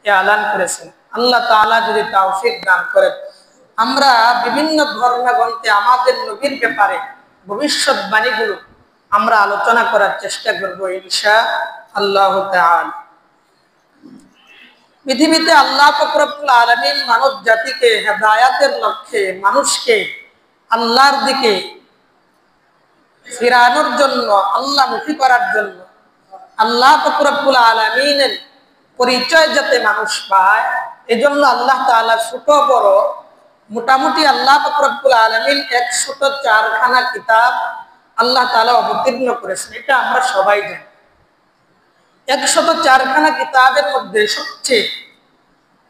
এলান করেছেন। আল্লাহ তাআলা যদি তৌফিক দান করেন, আমরা বিভিন্ন ধর্মগ্রন্থে আমাদের নবীর ব্যাপারে ভবিষ্যৎবাণীগুলো আমরা আলোচনা করার চেষ্টা করব ইনশাআল্লাহ তাআলা। পৃথিবীতে আল্লাহ পাক রব্বুল আলামিন মানব জাতিকে হেদায়েতের লক্ষ্যে মানুষকে আল্লাহর দিকে ফিরানোর জন্য, আল্লাহমুখী করার জন্য, আল্লাহ পাক রব্বুল আলামিনের পরিচয় যাতে মানুষ পায়, এজন্য আল্লাহ তাআলা ছোট বড় মোটামুটি আল্লাহ পাক রব্বুল আলামিন 104খানা কিতাব আল্লাহ তাআলা অবতীর্ণ করেছেন। এটা আমরা সবাই জানি। 104খানা কিতাবের মধ্যে সবচেয়ে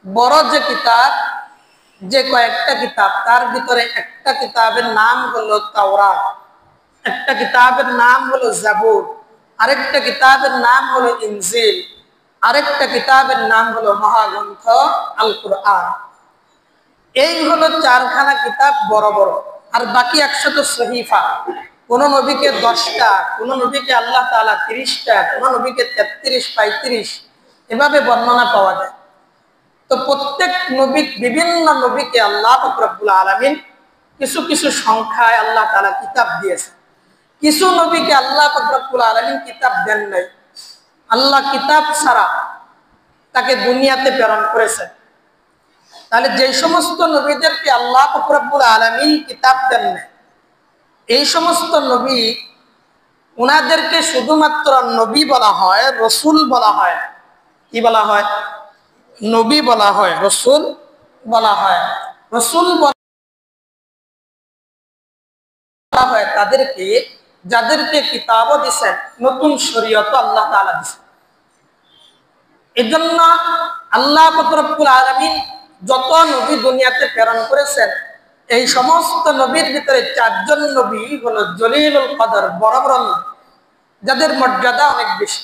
বড় যে কিতাব, যে কয়েকটা কিতাব, তার ভিতরে একটা কিতাবের নাম হলো তাওরাত, একটা কিতাবের নাম হলো জাবুর, আরেকটা কিতাবের নাম হলো ইনজিল, আরেকটা কিতাবের নাম হলো মহাগ্রন্থ আল কুরআন। এই হলো 4খানা কিতাব বড় বড়। আর বাকি 100 সহিফা, কোন নবীকে 10টা, কোন নবীকে আল্লাহ তাআলা 30টা, কোন নবীকে 33, 35 এভাবে বর্ণনা পাওয়া যায়। তো প্রত্যেক নবী, বিভিন্ন নবীকে আল্লাহ পাক রব্বুল আলামিন কিছু কিছু সংখ্যায় আল্লাহ তাআলা কিতাব দিয়েছেন। কিছু নবীকে আল্লাহ পাক রব্বুল আলামিন কিতাব দেন নাই। আল্লাহ কিতাব ছাড়া তাকে দুনিয়াতে প্রেরণ করেছেন। তাহলে যে সমস্ত নবীদেরকে আল্লাহ পাক রব্বুল আলামিন কিতাব দেন নাই, এই সমস্ত নবী, ওনাদেরকে শুধুমাত্র নবী বলা হয়, রসুল বলা হয়। কি বলা হয়? নবী বলা হয়, রসুল বলা হয়। রসুল বলা হয় তাদেরকে যাদেরকে কিতাবও দিয়েছেন, নতুন শরীয়ত আল্লাহ তাআলা দিয়েছেন। এজন্য আল্লাহ পাক রব্বুল আলামিন যত নবী দুনিয়াতে প্রেরণ করেছেন, এই সমস্ত নবীর ভিতরে 4 জন নবী হলো জলিলুল কদর, বড় বড় নবী, যাদের মর্যাদা অনেক বেশি।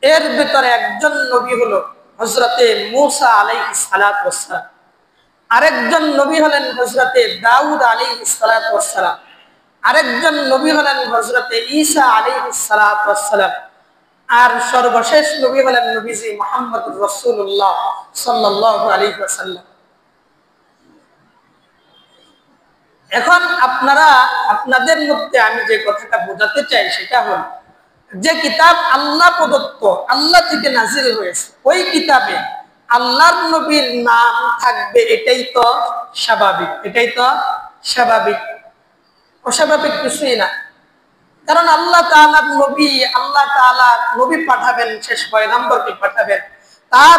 এর ভিতরে একজন নবী হলো হযরতে মূসা আলাইহিস সালাতু ওয়াস সালাম, আরেকজন নবী হলেন হযরতে দাউদ আলাইহিস সালাতু ওয়াস সালাম, আরেকজন নবী হলেন হযরতে ঈসা আলাইহিস সালাতু ওয়াস সালাম, আর সর্বশেষ নবী হলেন নবীজি মুহাম্মদুর রাসূলুল্লাহ সাল্লাল্লাহু আলাইহি ওয়াসাল্লাম। এখন আপনারা, আপনাদের মধ্যে আমি যে কথাটা বোঝাতে চাই সেটা হল, যে কিতাব আল্লাহ প্রদত্ত, আল্লাহ থেকে নাজিল হয়েছে, ওই কিতাবে আল্লাহর নবীর নাম থাকবে, এটাই তো স্বাভাবিক। এটাই তো স্বাভাবিক, অস্বাভাবিক কিছুই না। কারণ আল্লাহ তাআলা নবী, আল্লাহ তাআলা নবী পাঠাবেন, শেষ পয়গম্বরকে পাঠাবেন, তার